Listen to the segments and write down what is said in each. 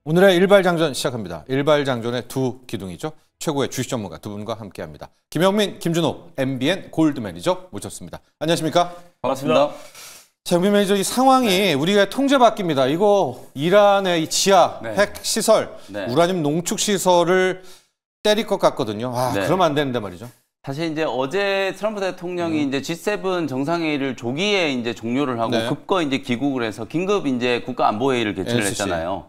오늘의 일발장전 시작합니다. 일발장전의 두 기둥이죠. 최고의 주식 전문가 두 분과 함께합니다. 김영민, 김준호, MBN 골드 매니저 모셨습니다. 안녕하십니까? 반갑습니다. 자, 영민 매니저, 이 상황이 우리가 통제 바뀝니다. 이거 이란의 이 지하 핵 시설, 우라늄 농축 시설을 때릴 것 같거든요. 그러면 안 되는데 말이죠. 사실 이제 어제 트럼프 대통령이 이제 G7 정상회의를 조기에 이제 종료를 하고 급거 이제 귀국을 해서 긴급 이제 국가안보회의를 개최를 했잖아요.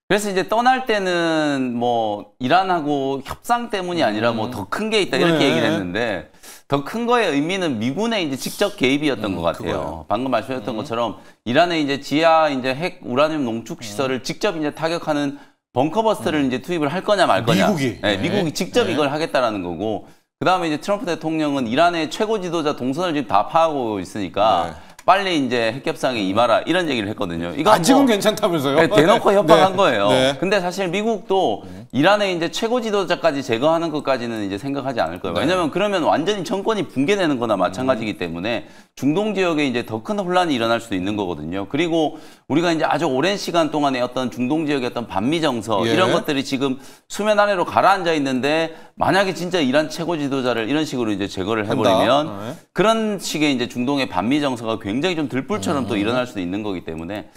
그래서 이제 떠날 때는 뭐 이란하고 협상 때문이 아니라 뭐 더 큰 게 있다 이렇게 얘기를 했는데 더 큰 거의 의미는 미군의 이제 직접 개입이었던 것 같아요. 그거요. 방금 말씀하셨던 것처럼 이란의 이제 지하 이제 핵 우라늄 농축 시설을 직접 이제 타격하는 벙커버스터를 이제 투입을 할 거냐 말 거냐. 미국이. 미국이 직접 이걸 하겠다라는 거고. 그다음에 이제 트럼프 대통령은 이란의 최고 지도자 동선을 지금 다 파악하고 있으니까 빨리 이제 핵협상에 임하라 이런 얘기를 했거든요. 이거 아직은 괜찮다면서요? 대놓고 협박한 거예요. 근데 사실 미국도 이란의 이제 최고 지도자까지 제거하는 것까지는 이제 생각하지 않을 거예요. 왜냐면 그러면 완전히 정권이 붕괴되는 거나 마찬가지이기 때문에 중동 지역에 이제 더 큰 혼란이 일어날 수도 있는 거거든요. 그리고 우리가 이제 아주 오랜 시간 동안에 어떤 중동 지역의 어떤 반미 정서 이런 것들이 지금 수면 아래로 가라앉아 있는데 만약에 진짜 이란 최고 지도자를 이런 식으로 이제 제거를 해버리면 그런 식의 이제 중동의 반미 정서가 굉장히 좀 들불처럼 또 일어날 수도 있는 거기 때문에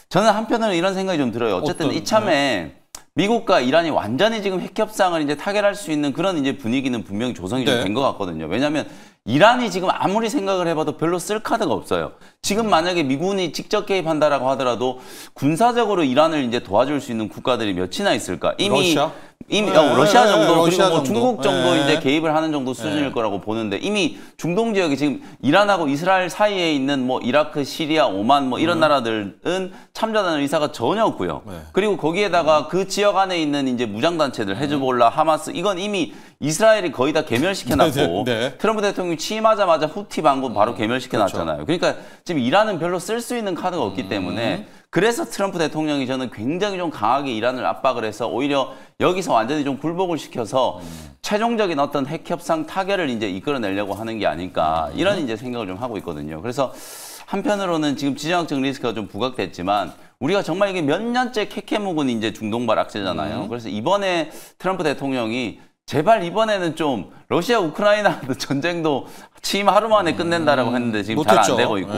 저는 한편으로는 이런 생각이 좀 들어요. 어쨌든 이참에 미국과 이란이 완전히 지금 핵협상을 이제 타결할 수 있는 그런 이제 분위기는 분명히 조성이 좀 된 것 같거든요. 왜냐하면 이란이 지금 아무리 생각을 해봐도 별로 쓸 카드가 없어요. 지금 만약에 미군이 직접 개입한다라고 하더라도 군사적으로 이란을 이제 도와줄 수 있는 국가들이 몇이나 있을까? 이미 러시아 정도 그리고 뭐 중국 정도 이제 개입을 하는 정도 수준일 거라고 보는데 이미 중동 지역에 지금 이란하고 이스라엘 사이에 있는 뭐 이라크, 시리아, 오만 뭐 이런 나라들은 참전하는 의사가 전혀 없고요. 그리고 거기에다가 그 지역 안에 있는 이제 무장 단체들 헤즈볼라, 하마스 이건 이미 이스라엘이 거의 다 괴멸시켜놨고 트럼프 대통령이 취임하자마자 후티 반군 바로 괴멸시켜놨잖아요. 그러니까 지금 이란은 별로 쓸 수 있는 카드가 없기 때문에 그래서 트럼프 대통령이 저는 굉장히 좀 강하게 이란을 압박을 해서 오히려 여기서 완전히 좀 굴복을 시켜서 최종적인 어떤 핵협상 타결을 이제 이끌어내려고 하는 게 아닐까 이런 이제 생각을 좀 하고 있거든요. 그래서 한편으로는 지금 지정학적 리스크가 좀 부각됐지만 우리가 정말 이게 몇 년째 캐캐묵은 이제 중동발 악재잖아요. 그래서 이번에 트럼프 대통령이 제발 이번에는 좀 러시아 우크라이나 전쟁도 취임 하루 만에 끝낸다라고 했는데 지금 잘 안 되고 있고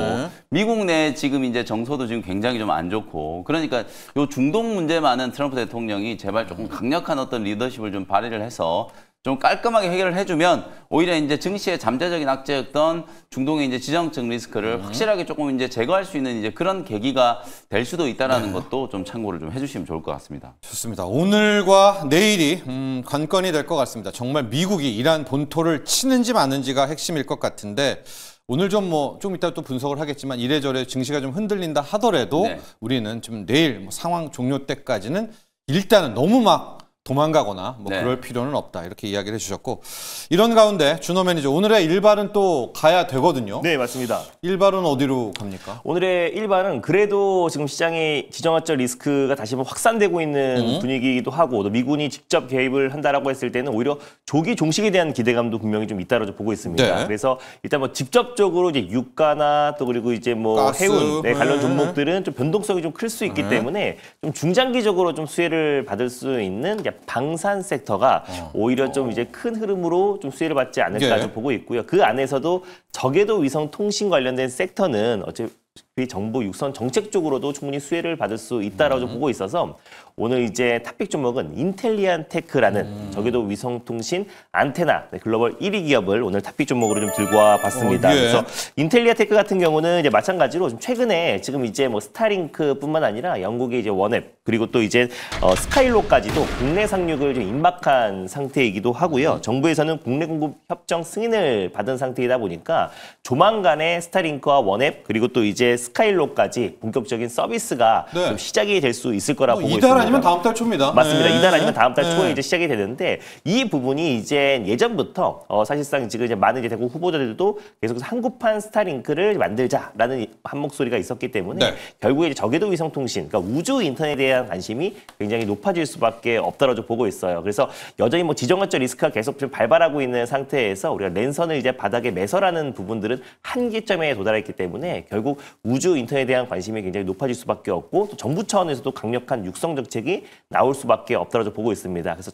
미국 내 지금 이제 정서도 지금 굉장히 좀 안 좋고 그러니까 요 중동 문제만은 트럼프 대통령이 제발 조금 강력한 어떤 리더십을 좀 발휘를 해서 좀 깔끔하게 해결을 해주면 오히려 이제 증시의 잠재적인 악재였던 중동의 이제 지정적 리스크를 확실하게 조금 이제 제거할 수 있는 이제 그런 계기가 될 수도 있다라는 것도 좀 참고를 좀 해주시면 좋을 것 같습니다. 좋습니다. 오늘과 내일이 관건이 될 것 같습니다. 정말 미국이 이란 본토를 치는지 마는지가 핵심일 것 같은데 오늘 좀 이따 또 분석을 하겠지만 이래저래 증시가 좀 흔들린다 하더라도 우리는 좀 내일 상황 종료 때까지는 일단은 너무 막 도망가거나 그럴 필요는 없다 이렇게 이야기를 해주셨고 이런 가운데 준호 매니저 오늘의 일발은 또 가야 되거든요. 네, 맞습니다. 일발은 어디로 갑니까? 오늘의 일발은 그래도 지금 시장의 지정학적 리스크가 다시 한번 확산되고 있는 분위기이기도 하고 또 미군이 직접 개입을 한다라고 했을 때는 오히려 조기 종식에 대한 기대감도 분명히 좀 있다고 보고 있습니다. 그래서 일단 뭐 직접적으로 이제 유가나 또 그리고 이제 뭐 가스, 해운 관련 종목들은 좀 변동성이 좀 클 수 있기 때문에 좀 중장기적으로 좀 수혜를 받을 수 있는 방산 섹터가 오히려 좀 이제 큰 흐름으로 좀 수혜를 받지 않을까 좀 보고 있고요. 그 안에서도 저궤도 위성 통신 관련된 섹터는 어차피 정부 육선 정책 쪽으로도 충분히 수혜를 받을 수 있다라고 좀 보고 있어서 오늘 이제 탑픽 종목은 인텔리안 테크라는 저궤도 위성통신 안테나 글로벌 1위 기업을 오늘 탑픽 종목으로 좀 들고 와봤습니다. 그래서 인텔리안 테크 같은 경우는 이제 마찬가지로 좀 최근에 지금 이제 뭐 스타링크뿐만 아니라 영국의 이제 원앱 그리고 또 이제 스카일로까지도 국내 상륙을 좀 임박한 상태이기도 하고요. 정부에서는 국내 공급 협정 승인을 받은 상태이다 보니까 조만간에 스타링크와 원앱 그리고 또 이제 스카일로까지 본격적인 서비스가 좀 시작이 될 수 있을 거라고 보고 있습니다. 이달 아니면 다음 달 초입니다. 맞습니다. 이달 아니면 다음 달 초에 이제 시작이 되는데 이 부분이 이제 예전부터 사실상 지금 이제 많은 이제 대국 후보자들도 계속해서 한국판 스타링크를 만들자라는 한 목소리가 있었기 때문에 결국에 이제 저궤도 위성통신, 그러니까 우주 인터넷에 대한 관심이 굉장히 높아질 수밖에 없다라고 보고 있어요. 그래서 여전히 뭐 지정학적 리스크가 계속 좀 발발하고 있는 상태에서 우리가 랜선을 이제 바닥에 매설하는 부분들은 한계점에 도달했기 때문에 결국 우주 인터넷에 대한 관심이 굉장히 높아질 수밖에 없고 또 정부 차원에서도 강력한 육성 정책이 나올 수밖에 없다고 보고 있습니다. 그래서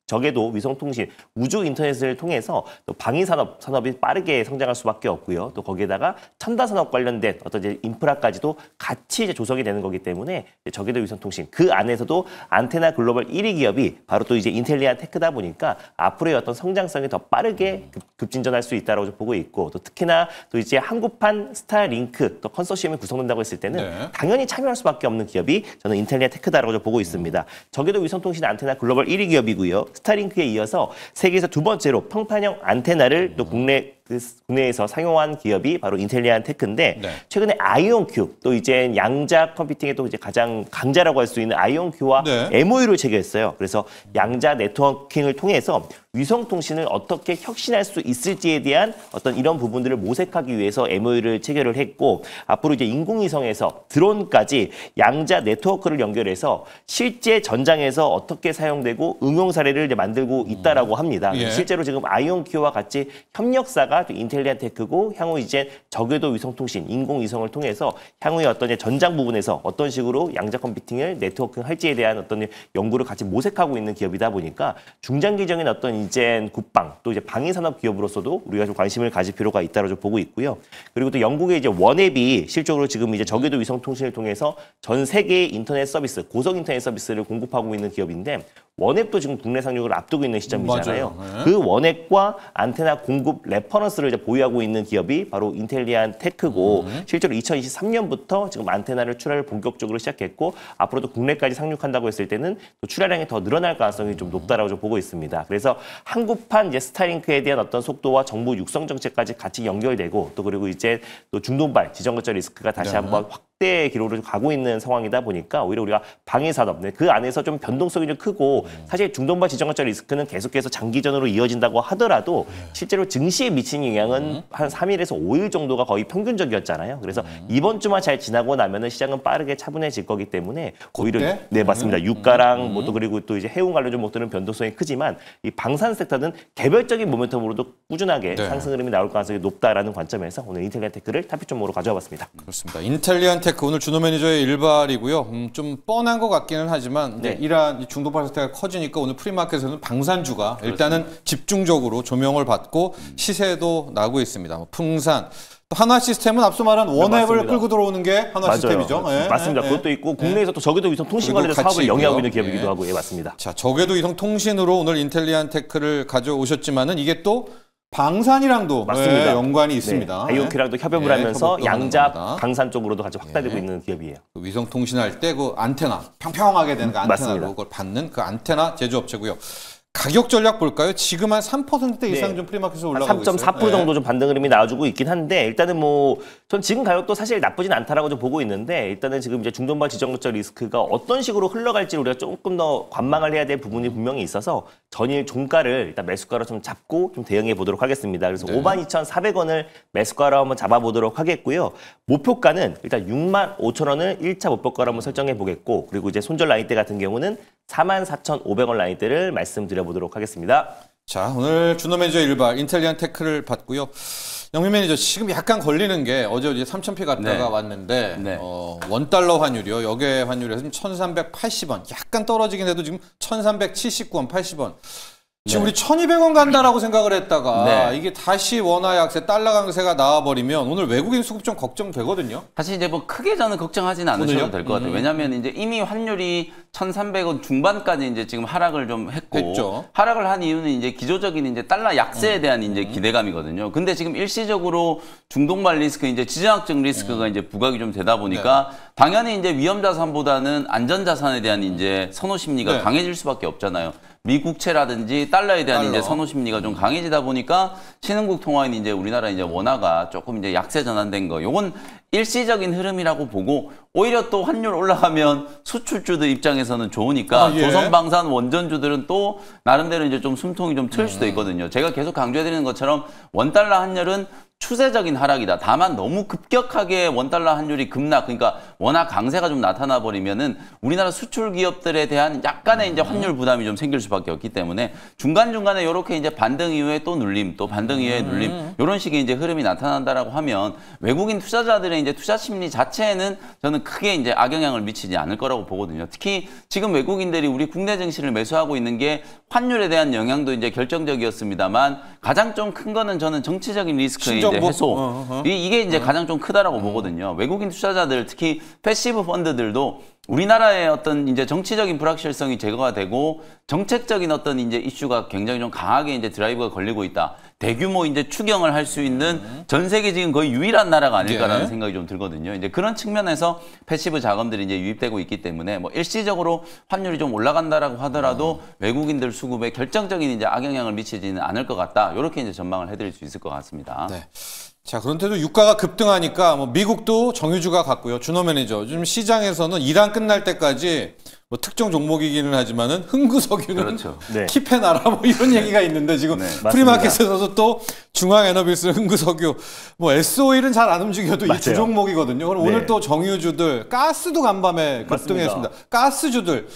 적에도 위성통신, 우주 인터넷을 통해서 또 방위산업이 빠르게 성장할 수밖에 없고요. 또 거기에다가 첨단산업 관련된 어떤 이제 인프라까지도 같이 이제 조성이 되는 거기 때문에 적에도 위성통신, 그 안에서도 안테나 글로벌 1위 기업이 바로 또 이제 인텔리아 테크다 보니까 앞으로의 어떤 성장성이 더 빠르게 급진전할 수 있다고 보고 있고 또 특히나 또 이제 한국판 스타링크 또 컨소시엄이 구성된다고 했을 때는 당연히 참여할 수밖에 없는 기업이 저는 인텔리아 테크다라고 보고 있습니다. 적에도 위성통신 안테나 글로벌 1위 기업이고요. 스타링크에 이어서 세계에서 두 번째로 평판형 안테나를 또 국내에서 상용한 기업이 바로 인텔리아 테크인데 최근에 아이온큐 또 이제 양자 컴퓨팅의 또 이제 가장 강자라고 할 수 있는 아이온큐와 MOU를 체결했어요. 그래서 양자 네트워킹을 통해서 위성 통신을 어떻게 혁신할 수 있을지에 대한 어떤 이런 부분들을 모색하기 위해서 MOU를 체결을 했고 앞으로 이제 인공위성에서 드론까지 양자 네트워크를 연결해서 실제 전장에서 어떻게 사용되고 응용 사례를 이제 만들고 있다라고 합니다. 실제로 지금 아이온큐와 같이 협력사가 인텔리아 테크고 향후 이제 저궤도 위성통신, 인공위성을 통해서 향후의 어떤 전장 부분에서 어떤 식으로 양자 컴퓨팅을 네트워킹 할지에 대한 어떤 연구를 같이 모색하고 있는 기업이다 보니까 중장기적인 어떤 이제 국방 또 이제 방위산업 기업으로서도 우리가 좀 관심을 가질 필요가 있다고 보고 있고요. 그리고 또 영국의 이제 원앱이 실적으로 지금 이제 저궤도 위성통신을 통해서 전 세계의 인터넷 서비스, 고속 인터넷 서비스를 공급하고 있는 기업인데 원앱도 지금 국내 상륙을 앞두고 있는 시점이잖아요. 그 원앱과 안테나 공급 레퍼런스를 이제 보유하고 있는 기업이 바로 인텔리아 테크고 실제로 2023년부터 지금 안테나를 출하를 본격적으로 시작했고 앞으로도 국내까지 상륙한다고 했을 때는 또 출하량이 더 늘어날 가능성이 좀 높다라고 좀 보고 있습니다. 그래서 한국판 이제 스타링크에 대한 어떤 속도와 정부 육성 정책까지 같이 연결되고 또 그리고 이제 또 중동발 지정거점 리스크가 다시 한번 확대 기로로 가고 있는 상황이다 보니까 오히려 우리가 방위산업 그 안에서 좀 변동성이 좀 크고 사실 중동발 지정거점 리스크는 계속해서 장기전으로 이어진다고 하더라도 실제로 증시에 미친 영향은 한 3일에서 5일 정도가 거의 평균적이었잖아요. 그래서 이번 주만 잘 지나고 나면은 시장은 빠르게 차분해질 거기 때문에 오히려 네 맞습니다. 유가랑 뭐 또 그리고 또 이제 해운 관련 종목들은 변동성이 크지만 이 방산 섹터는 개별적인 모멘텀으로도 꾸준하게 상승 흐름이 나올 가능성이 높다라는 관점에서 오늘 인텔리아 테크를 탑픽 종목으로 가져와봤습니다. 그렇습니다. 인텔리아 테크 오늘 준호 매니저의 일발이고요. 좀 뻔한 것 같기는 하지만 이러한 중동발 사태가 커지니까 오늘 프리마켓에서는 방산주가 일단은 집중적으로 조명을 받고 시세도 나고 있습니다. 풍산. 하나 시스템은 앞서 말한 원앱을 끌고 들어오는 게 하나 시스템이죠. 맞습니다. 그것도 있고 국내에서 또 저궤도 위성 통신 관련된 사업을 영위하고 있는 기업이기도 하고 맞습니다. 자, 저궤도 위성 통신으로 오늘 인텔리아 테크를 가져오셨지만은 이게 또 방산이랑도 맞습니다. 연관이 있습니다. 아이오큐랑도 협업을 하면서 양자 방산 쪽으로도 같이 확대되고 있는 기업이에요. 그 위성 통신할 때 그 안테나 평평하게 되는 그 안테나로 그걸 받는 그 안테나 제조업체고요. 가격 전략 볼까요? 지금 한 3% 이상 좀 프리마켓에서 올라가고 있어요. 3.4% 정도 좀 반등 흐름이 나와주고 있긴 한데 일단은 뭐 전 지금 가격도 사실 나쁘진 않다라고 좀 보고 있는데 일단은 지금 이제 중동발 지정거점 리스크가 어떤 식으로 흘러갈지 우리가 조금 더 관망을 해야 될 부분이 분명히 있어서 전일 종가를 일단 매수가로 좀 잡고 좀 대응해 보도록 하겠습니다. 그래서 52,400원을 매수가로 한번 잡아보도록 하겠고요. 목표가는 일단 65,000원을 1차 목표가로 한번 설정해 보겠고 그리고 이제 손절 라인대 같은 경우는 44,500원 라인대를 말씀드려보도록 하겠습니다. 자, 오늘 준호 매니저 일발 인텔리아 테크를 받고요. 영민 매니저 지금 약간 걸리는 게 어제 3,000피 갔다가 왔는데 원달러 환율이요. 역외 환율에서 지금 1,380원. 약간 떨어지긴 해도 지금 1,379원, 80원. 지금 우리 1,200원 간다라고 생각을 했다가 이게 다시 원화 약세, 달러 강세가 나와버리면 오늘 외국인 수급 좀 걱정되거든요. 사실 이제 뭐 크게 저는 걱정하지는 않으셔도 될 것 같아요. 왜냐하면 이제 이미 환율이 1,300원 중반까지 이제 지금 하락을 좀 했고 하락을 한 이유는 이제 기조적인 이제 달러 약세에 대한 이제 기대감이거든요. 근데 지금 일시적으로 중동발 리스크, 이제 지정학적 리스크가 이제 부각이 좀 되다 보니까 당연히 이제 위험 자산보다는 안전 자산에 대한 이제 선호 심리가 강해질 수밖에 없잖아요. 미국채라든지 달러에 대한 이제 선호 심리가 좀 강해지다 보니까 신흥국 통화인 이제 우리나라 이제 원화가 조금 이제 약세 전환된 거. 요건 일시적인 흐름이라고 보고 오히려 또 환율 올라가면 수출주들 입장에서는 좋으니까 조선방산 원전주들은 또 나름대로 이제 좀 숨통이 좀 트일 수도 있거든요. 제가 계속 강조해드리는 것처럼 원달러 환율은 추세적인 하락이다. 다만 너무 급격하게 원달러 환율이 급락, 그러니까 워낙 강세가 좀 나타나 버리면은 우리나라 수출 기업들에 대한 약간의 이제 환율 부담이 좀 생길 수밖에 없기 때문에 중간중간에 이렇게 이제 반등 이후에 또 눌림, 또 반등 이후에 눌림, 이런 식의 이제 흐름이 나타난다라고 하면 외국인 투자자들의 이제 투자 심리 자체에는 저는 크게 이제 악영향을 미치지 않을 거라고 보거든요. 특히 지금 외국인들이 우리 국내 증시를 매수하고 있는 게 환율에 대한 영향도 이제 결정적이었습니다만 가장 좀 큰 거는 저는 정치적인 리스크의 이제 해소. 이게 이제 가장 좀 크다라고 보거든요. 외국인 투자자들, 특히 패시브 펀드들도 우리나라의 어떤 이제 정치적인 불확실성이 제거가 되고 정책적인 어떤 이제 이슈가 굉장히 좀 강하게 이제 드라이브가 걸리고 있다. 대규모 이제 추경을 할 수 있는 전 세계 지금 거의 유일한 나라가 아닐까라는 생각이 좀 들거든요. 이제 그런 측면에서 패시브 자금들이 이제 유입되고 있기 때문에 뭐 일시적으로 환율이 좀 올라간다라고 하더라도 외국인들 수급에 결정적인 이제 악영향을 미치지는 않을 것 같다. 이렇게 이제 전망을 해드릴 수 있을 것 같습니다. 네. 자, 그런데도 유가가 급등하니까 뭐 미국도 정유주가 같고요. 준호 매니저. 요즘 시장에서는 이란 끝날 때까지 뭐 특정 종목이기는 하지만은 흥구석유는 그렇죠. 네. 킵해놔라 뭐 이런 얘기가 있는데 지금 프리마켓에서도 또 중앙에너비스, 흥구석유, 뭐 S-오일은 잘 안 움직여도 이 두 종목이거든요. 그럼 오늘 또 정유주들, 가스도 간밤에 급등했습니다. 가스주들.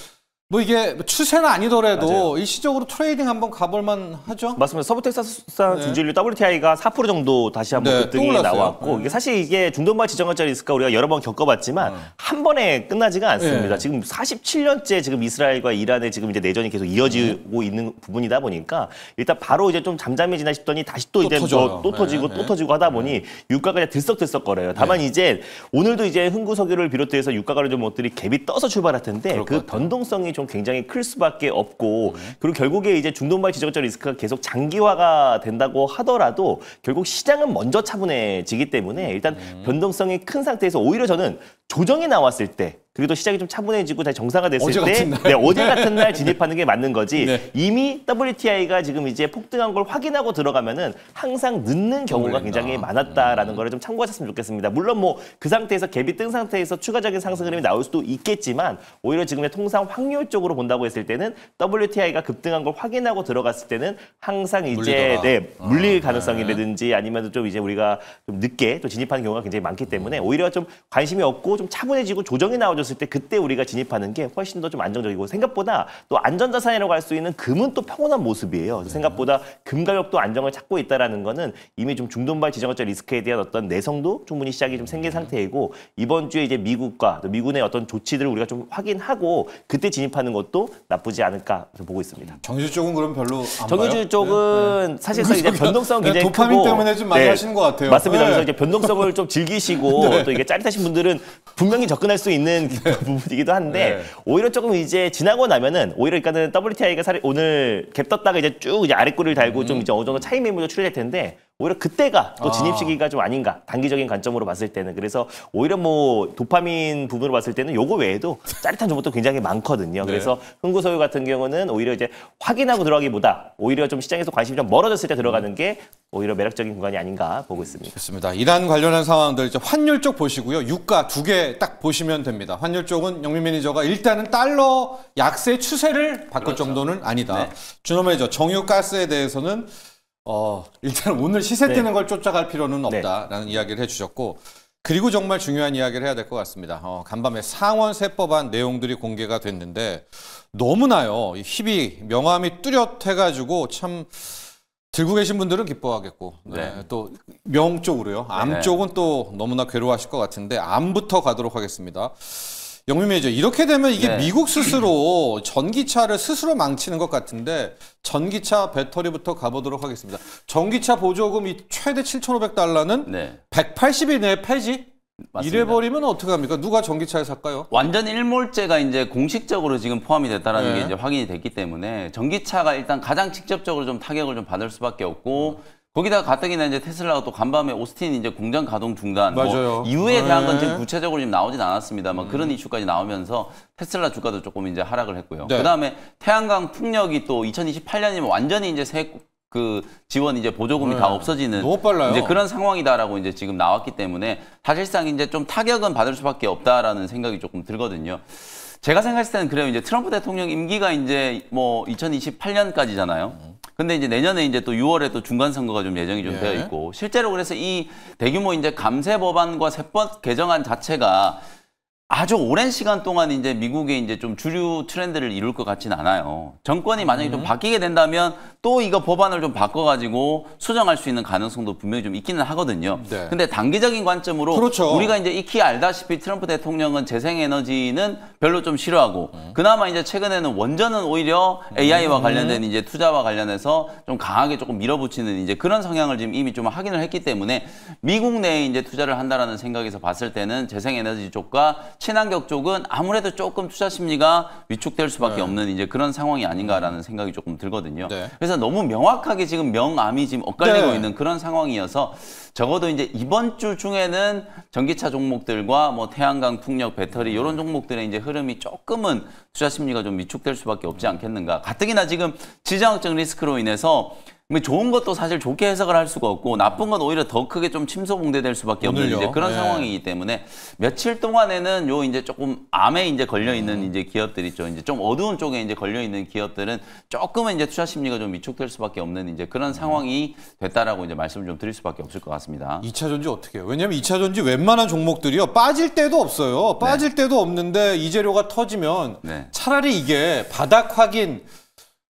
뭐 이게 추세는 아니더라도 일시적으로 트레이딩 한번 가볼만 하죠? 맞습니다. 서부텍사스산 중진류 WTI가 4% 정도 다시 한번 급등이 나왔고 이게 사실 이게 중도마 지정학적 리스크가 우리가 여러 번 겪어봤지만 한 번에 끝나지가 않습니다. 지금 47년째 지금 이스라엘과 이란의 지금 이제 내전이 계속 이어지고 있는 부분이다 보니까 일단 바로 이제 좀 잠잠해지나 싶더니 다시 또 이제 또 터지고 또 터지고 하다 보니 유가가 그냥 들썩들썩거려요. 다만 이제 오늘도 이제 흥구석유를 비롯해서 유가가 좀 것들이 갭이 떠서 출발할 텐데 그 변동성이 좀 굉장히 클 수밖에 없고 그리고 결국에 이제 중도마의 지정학적 리스크가 계속 장기화가 된다고 하더라도 결국 시장은 먼저 차분해지기 때문에 일단 변동성이 큰 상태에서 오히려 저는 조정이 나왔을 때 그리고 또 시장이 좀 차분해지고 다시 정상화 됐을 때 어제 같은 날 진입하는 게 맞는 거지 이미 WTI가 지금 이제 폭등한 걸 확인하고 들어가면은 항상 늦는 경우가 굉장히 많았다라는 거를 좀 참고하셨으면 좋겠습니다. 물론 뭐 그 상태에서 갭이 뜬 상태에서 추가적인 상승 흐름이 나올 수도 있겠지만 오히려 지금의 통상 확률 쪽으로 본다고 했을 때는 WTI가 급등한 걸 확인하고 들어갔을 때는 항상 이제 물릴 가능성이라든지 아니면 좀 이제 우리가 좀 늦게 또 진입하는 경우가 굉장히 많기 때문에 오히려 좀 관심이 없고 좀 차분해지고 조정이 나와줬을 때 그때 우리가 진입하는 게 훨씬 더 좀 안정적이고 생각보다 또 안전자산이라고 할 수 있는 금은 또 평온한 모습이에요. 생각보다 금 가격도 안정을 찾고 있다는 거는 이미 좀 중도발 지정학적 리스크에 대한 어떤 내성도 충분히 시작이 좀 생긴 상태이고 이번 주에 이제 미국과 또 미군의 어떤 조치들을 우리가 좀 확인하고 그때 진입하는 것도 나쁘지 않을까 보고 있습니다. 정유주 쪽은 그럼 별로 안 정유주 봐요? 사실은 사실상 이제 변동성 굉장히 도파민 크고 때문에 좀 많이 하시는 것 같아요. 맞습니다. 그래서 이제 변동성을 좀 즐기시고 또 이게 짜릿하신 분들은 분명히 접근할 수 있는 부분이기도 한데 오히려 조금 이제 지나고 나면은 오히려 그러니까는 WTI가 오늘 갭 떴다가 이제 쭉 이제 아랫골을 달고 좀 이제 어느 정도 차익 매물도 출현될 텐데 오히려 그때가 또 진입 시기가 좀 아닌가 단기적인 관점으로 봤을 때는 그래서 오히려 뭐 도파민 부분으로 봤을 때는 요거 외에도 짜릿한 정보도 굉장히 많거든요. 그래서 흥구석유 같은 경우는 오히려 이제 확인하고 들어가기보다 오히려 좀 시장에서 관심이 좀 멀어졌을 때 들어가는 게 오히려 매력적인 구간이 아닌가 보고 있습니다. 좋습니다. 이란 관련한 상황들 이제 환율 쪽 보시고요. 유가 두 개 딱 보시면 됩니다. 환율 쪽은 영민 매니저가 일단은 달러 약세 추세를 바꿀 정도는 아니다. 준호 매니저 정유 가스에 대해서는 일단 오늘 시세 뜨는 걸 쫓아갈 필요는 없다라는 이야기를 해주셨고 그리고 정말 중요한 이야기를 해야 될 것 같습니다. 간밤에 상원 세법안 내용들이 공개가 됐는데 너무나요. 힙이 명암이 뚜렷해가지고 참 들고 계신 분들은 기뻐하겠고 또 명 쪽으로요. 암 쪽은 또 너무나 괴로워하실 것 같은데 암부터 가도록 하겠습니다. 영민 매니저 이렇게 되면 이게 미국 스스로 전기차를 스스로 망치는 것 같은데 전기차 배터리부터 가보도록 하겠습니다. 전기차 보조금이 최대 7,500달러는 180일 내에 폐지? 맞습니다. 이래버리면 어떡합니까? 누가 전기차를 살까요? 완전 일몰제가 이제 공식적으로 지금 포함이 됐다는 게 이제 확인이 됐기 때문에 전기차가 일단 가장 직접적으로 좀 타격을 좀 받을 수밖에 없고 거기다가 가뜩이나 이제 테슬라가 또 간밤에 오스틴 이제 공장 가동 중단 뭐 이유에 대한 건 지금 구체적으로 지금 나오진 않았습니다만 그런 이슈까지 나오면서 테슬라 주가도 조금 이제 하락을 했고요. 그다음에 태양광 풍력이 또 2028년이면 완전히 이제 그 지원 이제 보조금이 다 없어지는 너무 빨라요. 이제 그런 상황이다라고 이제 지금 나왔기 때문에 사실상 이제 좀 타격은 받을 수밖에 없다라는 생각이 조금 들거든요. 제가 생각했을 때는 그래요. 이제 트럼프 대통령 임기가 이제 뭐 2028년까지잖아요. 근데 이제 내년에 이제 또 6월에 또 중간 선거가 좀 예정이 좀 되어 있고 실제로 그래서 이 대규모 이제 감세 법안과 세법 개정안 자체가 아주 오랜 시간 동안 이제 미국의 이제 좀 주류 트렌드를 이룰 것 같지는 않아요. 정권이 만약에 좀 바뀌게 된다면 또 이거 법안을 좀 바꿔가지고 수정할 수 있는 가능성도 분명히 좀 있기는 하거든요. 네. 근데 단기적인 관점으로 그렇죠. 우리가 이제 익히 알다시피 트럼프 대통령은 재생에너지는 별로 좀 싫어하고 그나마 이제 최근에는 원전은 오히려 AI와 관련된 이제 투자와 관련해서 좀 강하게 조금 밀어붙이는 이제 그런 성향을 지금 이미 좀 확인을 했기 때문에 미국 내에 이제 투자를 한다라는 생각에서 봤을 때는 재생에너지 쪽과 친환경 쪽은 아무래도 조금 투자 심리가 위축될 수밖에 없는 이제 그런 상황이 아닌가라는 생각이 조금 들거든요. 네. 그래서 너무 명확하게 지금 명암이 지금 엇갈리고 네. 있는 그런 상황이어서 적어도 이제 이번 주 중에는 전기차 종목들과 뭐 태양광, 풍력, 배터리 이런 종목들의 이제 흐름이 조금은 투자 심리가 좀 위축될 수밖에 없지 않겠는가. 가뜩이나 지금 지정학적 리스크로 인해서 좋은 것도 사실 좋게 해석을 할 수가 없고 나쁜 건 오히려 더 크게 좀 침소봉대될 수밖에 없는 이제 그런 상황이기 때문에 며칠 동안에는 요 이제 조금 암에 이제 걸려 있는 이제 기업들 있죠. 이제 좀 어두운 쪽에 이제 걸려 있는 기업들은 조금은 이제 투자 심리가 좀 위축될 수밖에 없는 이제 그런 상황이 됐다라고 이제 말씀을 좀 드릴 수밖에 없을 것 같습니다. 2차 전지 어떻게 해요? 왜냐면 2차 전지 웬만한 종목들이요. 빠질 때도 없어요. 빠질 때도 없는데 이 재료가 터지면 차라리 이게 바닥 확인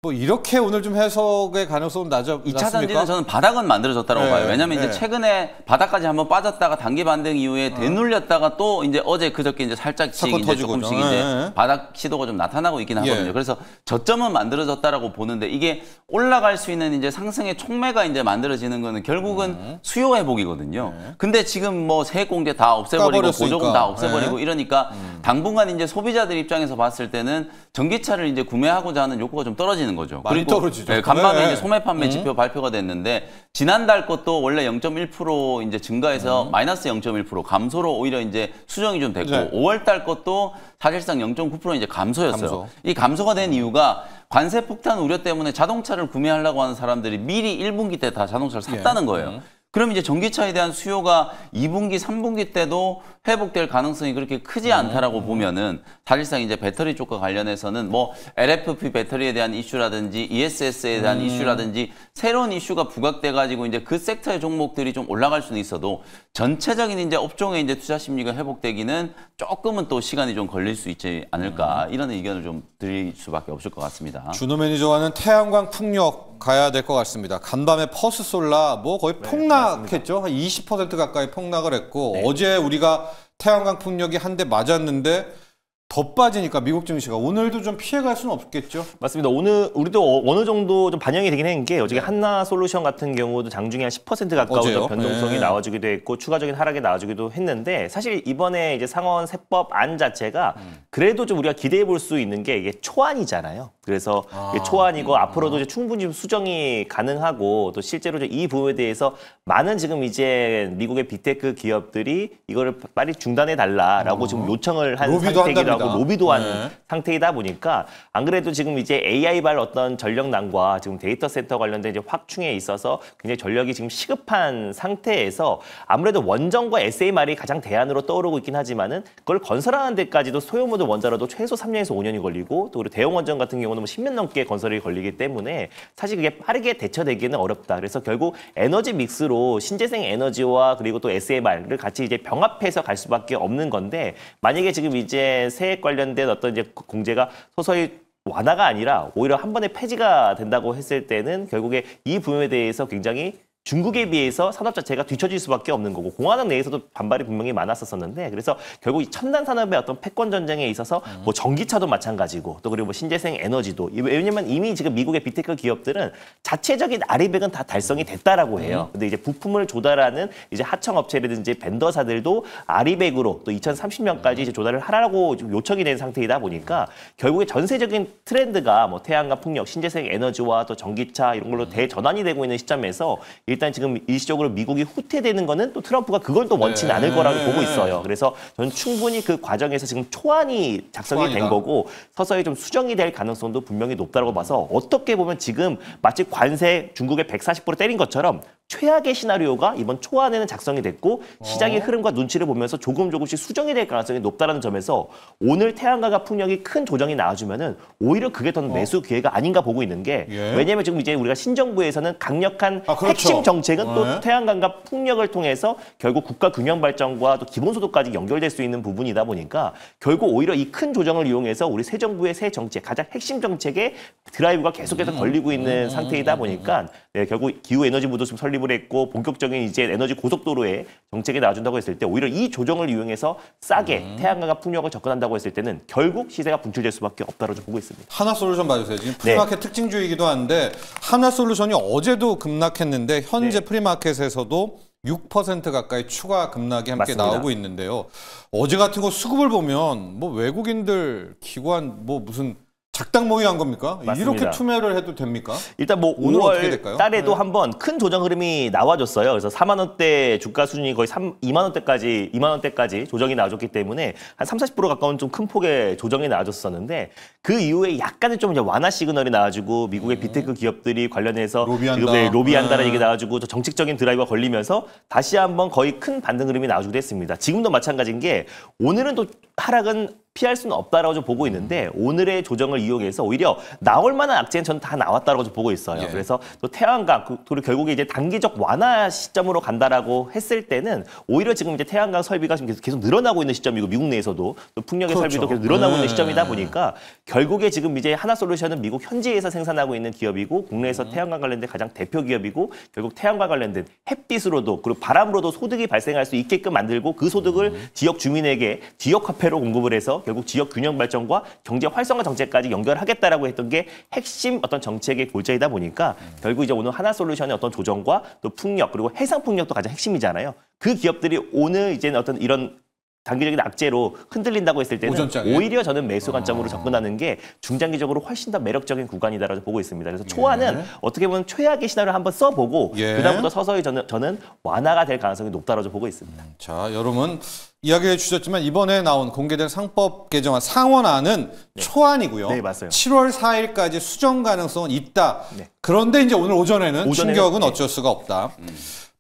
뭐 이렇게 오늘 좀 해석의 가능성은 낮습니까? 2차 전지는 저는 바닥은 만들어졌다고 봐요. 왜냐하면 이제 네. 최근에 바닥까지 한번 빠졌다가 단기 반등 이후에 되눌렸다가 또 이제 어제 그저께 이제 살짝씩 이제 조금씩 이제 바닥 시도가 좀 나타나고 있긴 하거든요. 그래서 저점은 만들어졌다라고 보는데 이게 올라갈 수 있는 이제 상승의 촉매가 이제 만들어지는 거는 결국은 수요 회복이거든요. 근데 지금 뭐 세액공제 다 없애버리고 보조금 다 없애버리고 이러니까 당분간 이제 소비자들 입장에서 봤을 때는 전기차를 이제 구매하고자 하는 욕구가 좀 떨어지는 거죠. 많이 그리고 떨어지죠. 간밤에 이제 소매 판매 지표 발표가 됐는데 지난달 것도 원래 0.1% 이제 증가해서 마이너스 0.1% 감소로 오히려 이제 수정이 좀 됐고 5월 달 것도 사실상 0.9% 이제 감소였어요. 이 감소가 된 이유가 관세 폭탄 우려 때문에 자동차를 구매하려고 하는 사람들이 미리 1분기 때 다 자동차를 샀다는 거예요. 그럼 이제 전기차에 대한 수요가 2분기, 3분기 때도 회복될 가능성이 그렇게 크지 않다라고 보면은 사실상 이제 배터리 쪽과 관련해서는 뭐 LFP 배터리에 대한 이슈라든지 ESS에 대한 이슈라든지 새로운 이슈가 부각돼 가지고 이제 그 섹터의 종목들이 좀 올라갈 수는 있어도 전체적인 이제 업종의 이제 투자 심리가 회복되기는 조금은 또 시간이 좀 걸릴 수 있지 않을까 이런 의견을 좀 드릴 수밖에 없을 것 같습니다. 준호 매니저와는 태양광 풍력 가야 될 것 같습니다. 간밤에 퍼스솔라 뭐 거의 폭락했죠. 한 20% 가까이 폭락을 했고 어제 우리가 태양광 풍력이 한 대 맞았는데 더 빠지니까 미국 증시가 오늘도 좀 피해갈 수는 없겠죠? 맞습니다. 오늘 우리도 어느 정도 좀 반영이 되긴 한 게 어저께 한나솔루션 같은 경우도 장중에 한 10% 가까운 좀 변동성이 나와주기도 했고 추가적인 하락이 나와주기도 했는데 사실 이번에 이제 상원 세법 안 자체가 그래도 좀 우리가 기대해 볼 수 있는 게 이게 초안이잖아요. 그래서 이게 초안이고 앞으로도 이제 충분히 좀 수정이 가능하고 또 실제로 이 부분에 대해서 많은 지금 이제 미국의 빅테크 기업들이 이거를 빨리 중단해 달라라고 지금 요청을 한 상태이기도 하고 로비도 한 상태이다 보니까 안 그래도 지금 이제 AI발 어떤 전력난과 지금 데이터 센터 관련된 이제 확충에 있어서 굉장히 전력이 지금 시급한 상태에서 아무래도 원전과 SMR이 가장 대안으로 떠오르고 있긴 하지만은 그걸 건설하는 데까지도 소요모드 원자로도 최소 3년에서 5년이 걸리고 또 그리고 대형 원전 같은 경우는 뭐 10년 넘게 건설이 걸리기 때문에 사실 그게 빠르게 대처되기는 어렵다. 그래서 결국 에너지 믹스로 신재생 에너지와 그리고 또 SMR을 같이 이제 병합해서 갈 수밖에 없는 건데 만약에 지금 이제 세액 관련된 어떤 이제 공제가 서서히 완화가 아니라 오히려 한 번에 폐지가 된다고 했을 때는 결국에 이 부분에 대해서 굉장히 중국에 비해서 산업 자체가 뒤처질 수밖에 없는 거고 공화당 내에서도 반발이 분명히 많았었는데 그래서 결국 이 첨단 산업의 어떤 패권 전쟁에 있어서 뭐 전기차도 마찬가지고 또 그리고 뭐 신재생 에너지도 왜냐면 이미 지금 미국의 빅테크 기업들은 자체적인 아리백은 다 달성이 됐다라고 해요. 근데 이제 부품을 조달하는 이제 하청 업체라든지 벤더사들도 아리백으로 또 2030년까지 이제 조달을 하라고 요청이 된 상태이다 보니까 결국에 전세적인 트렌드가 뭐 태양광 풍력, 신재생 에너지와 또 전기차 이런 걸로 대전환이 되고 있는 시점에서 일단 지금 일시적으로 미국이 후퇴되는 거는 또 트럼프가 그건 또 원치는 않을 거라고 보고 있어요. 그래서 저는 충분히 그 과정에서 지금 초안이 작성이 된 거고 서서히 좀 수정이 될 가능성도 분명히 높다고 봐서 어떻게 보면 지금 마치 관세 중국에 140% 때린 것처럼 최악의 시나리오가 이번 초안에는 작성이 됐고 시장의 흐름과 눈치를 보면서 조금씩 수정이 될 가능성이 높다는 점에서 오늘 태양광과 풍력이 큰 조정이 나와주면은 오히려 그게 더 매수 기회가 아닌가 보고 있는 게 왜냐하면 지금 이제 우리가 신정부에서는 강력한 그렇죠. 핵심 정책은 또 태양광과 풍력을 통해서 결국 국가 균형 발전과 또 기본소득까지 연결될 수 있는 부분이다 보니까 결국 오히려 이 큰 조정을 이용해서 우리 새 정부의 새 정책, 가장 핵심 정책에 드라이브가 계속해서 걸리고 있는 상태이다 보니까 네, 결국 기후에너지부도 좀 설립을 했고 본격적인 이제 에너지 고속도로의 정책이 나와준다고 했을 때 오히려 이 조정을 이용해서 싸게 태양광과 풍력을 접근한다고 했을 때는 결국 시세가 분출될 수밖에 없다고 보고 있습니다. 하나솔루션 봐주세요. 지금 프리마켓 특징주이기도 한데 하나솔루션이 어제도 급락했는데 현재 프리마켓에서도 6% 가까이 추가 급락이 함께 맞습니다. 나오고 있는데요. 어제 같은 거 수급을 보면 뭐 외국인들 기관 뭐 무슨 작당 모의한 겁니까? 맞습니다. 이렇게 투매를 해도 됩니까? 일단 뭐 오늘 어떻게 5월 될까요? 달에도 한번 큰 조정 흐름이 나와줬어요. 그래서 4만 원대 주가 수준이 거의 2만 원대까지 조정이 나와줬기 때문에 한 30-40% 가까운 좀 큰 폭의 조정이 나와줬었는데 그 이후에 약간의 좀 이제 완화 시그널이 나와주고 미국의 빅테크 기업들이 관련해서 로비한다. 지금 로비한다는 얘기 나와주고 또 정책적인 드라이브가 걸리면서 다시 한번 거의 큰 반등 흐름이 나와주기도 했습니다. 지금도 마찬가지인 게 오늘은 또 하락은 피할 수는 없다라고 좀 보고 있는데 오늘의 조정을 이용해서 오히려 나올 만한 악재는 저는 다 나왔다라고 좀 보고 있어요. 그래서 또 태양광 그리고 결국에 이제 단기적 완화 시점으로 간다라고 했을 때는 오히려 지금 이제 태양광 설비가 지금 계속 늘어나고 있는 시점이고 미국 내에서도 또 풍력의 그렇죠. 설비도 계속 늘어나고 있는 시점이다 보니까 결국에 지금 이제 하나솔루션은 미국 현지에서 생산하고 있는 기업이고 국내에서 태양광 관련된 가장 대표 기업이고 결국 태양광 관련된 햇빛으로도 그리고 바람으로도 소득이 발생할 수 있게끔 만들고 그 소득을 지역 주민에게 지역 화폐로 공급을 해서 결국 지역 균형 발전과 경제 활성화 정책까지 연결하겠다라고 했던 게 핵심 어떤 정책의 골자이다 보니까 결국 이제 오늘 하나솔루션의 어떤 조정과 또 풍력 그리고 해상 풍력도 가장 핵심이잖아요. 그 기업들이 오늘 이제는 어떤 이런 단기적인 악재로 흔들린다고 했을 때는 오전장에? 오히려 저는 매수 관점으로 접근하는 게 중장기적으로 훨씬 더 매력적인 구간이다라고 보고 있습니다. 그래서 초안은 어떻게 보면 최악의 시나리오를 한번 써보고 그다음부터 서서히 저는 완화가 될 가능성이 높다라고 보고 있습니다. 자, 여러분 이야기해 주셨지만 이번에 나온 공개된 상법 개정안 상원안은 초안이고요. 네, 맞아요. 7월 4일까지 수정 가능성은 있다. 네. 그런데 이제 오전에는 충격은 네. 어쩔 수가 없다.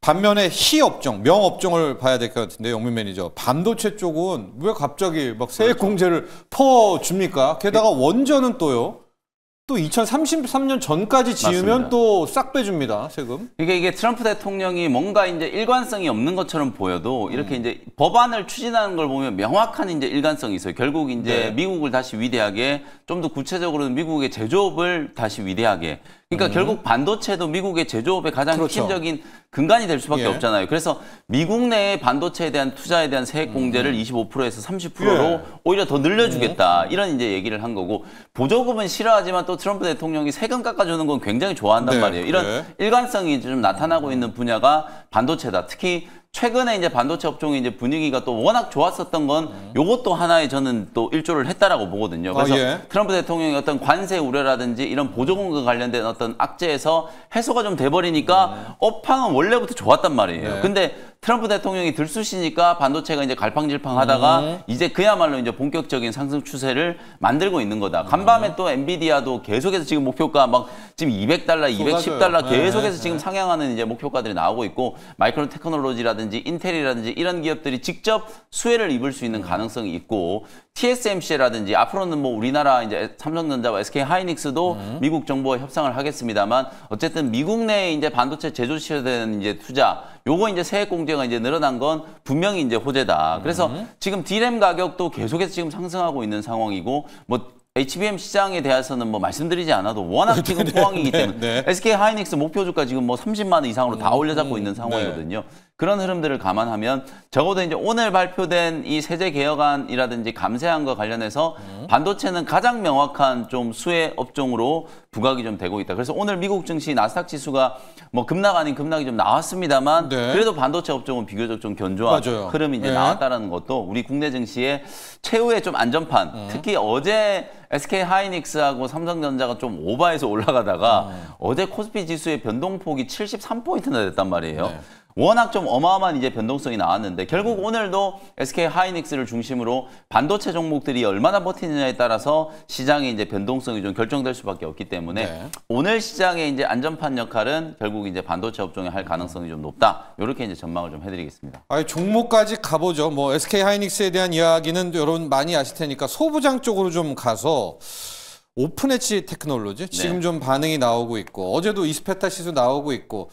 반면에 희업종, 명업종을 봐야 될 것 같은데 영민 매니저. 반도체 쪽은 왜 갑자기 막 세액 공제를 퍼줍니까? 게다가 원전은 또요. 또 2033년 전까지 지으면 맞습니다. 또 싹 빼줍니다, 세금. 이게 트럼프 대통령이 뭔가 이제 일관성이 없는 것처럼 보여도 이렇게 이제 법안을 추진하는 걸 보면 명확한 이제 일관성이 있어요. 결국 이제 미국을 다시 위대하게 좀 더 구체적으로는 미국의 제조업을 다시 위대하게. 그러니까 결국 반도체도 미국의 제조업의 가장 핵심적인 근간이 될 수밖에 없잖아요. 그래서 미국 내의 반도체에 대한 투자에 대한 세액 공제를 25%에서 30%로 오히려 더 늘려주겠다. 이런 이제 얘기를 한 거고 보조금은 싫어하지만 또 트럼프 대통령이 세금 깎아주는 건 굉장히 좋아한단 말이에요. 이런 일관성이 좀 나타나고 있는 분야가 반도체다. 특히 최근에 이제 반도체 업종의 이제 분위기가 또 워낙 좋았었던 건 요것도 하나의 저는 또 일조를 했다라고 보거든요. 그래서 트럼프 대통령의 어떤 관세 우려라든지 이런 보조금과 관련된 어떤 악재에서 해소가 좀 돼버리니까 업황은 원래부터 좋았단 말이에요. 근데 트럼프 대통령이 들쑤시니까 반도체가 이제 갈팡질팡 하다가 이제 그야말로 이제 본격적인 상승 추세를 만들고 있는 거다. 간밤에 또 엔비디아도 계속해서 지금 목표가 막 지금 $200, $210 계속해서 지금 상향하는 이제 목표가들이 나오고 있고 마이크론 테크놀로지라든지 인텔이라든지 이런 기업들이 직접 수혜를 입을 수 있는 가능성이 있고 TSMC라든지 앞으로는 뭐 우리나라 이제 삼성전자와 SK 하이닉스도 미국 정부와 협상을 하겠습니다만 어쨌든 미국 내에 이제 반도체 제조 시설에 이제 투자 요거 이제 세액 공제가 이제 늘어난 건 분명히 이제 호재다. 그래서 지금 D램 가격도 계속해서 지금 상승하고 있는 상황이고 뭐 HBM 시장에 대해서는 뭐 말씀드리지 않아도 워낙 지금 포항이기 때문에 SK 하이닉스 목표 주가 지금 뭐 30만 원 이상으로 다 올려잡고 있는 상황이거든요. 그런 흐름들을 감안하면 적어도 이제 오늘 발표된 이 세제 개혁안이라든지 감세안과 관련해서 반도체는 가장 명확한 좀 수혜 업종으로 부각이 좀 되고 있다. 그래서 오늘 미국 증시 나스닥 지수가 뭐 급락 아닌 급락이 좀 나왔습니다만 그래도 반도체 업종은 비교적 좀 견조한 흐름이 이제 나왔다라는 것도 우리 국내 증시의 최후의 좀 안전판. 특히 어제 SK 하이닉스하고 삼성전자가 좀 오버해서 올라가다가 어제 코스피 지수의 변동폭이 73포인트나 됐단 말이에요. 워낙 좀 어마어마한 이제 변동성이 나왔는데 결국 오늘도 SK 하이닉스를 중심으로 반도체 종목들이 얼마나 버티느냐에 따라서 시장의 이제 변동성이 좀 결정될 수밖에 없기 때문에 네. 오늘 시장의 이제 안전판 역할은 결국 이제 반도체 업종에 할 가능성이 좀 높다. 이렇게 이제 전망을 좀 해드리겠습니다. 종목까지 가보죠. 뭐 SK 하이닉스에 대한 이야기는 여러분 많이 아실 테니까 소부장 쪽으로 좀 가서 오픈 엣지 테크놀로지 지금 네. 좀 반응이 나오고 있고 어제도 이스페타 시수 나오고 있고.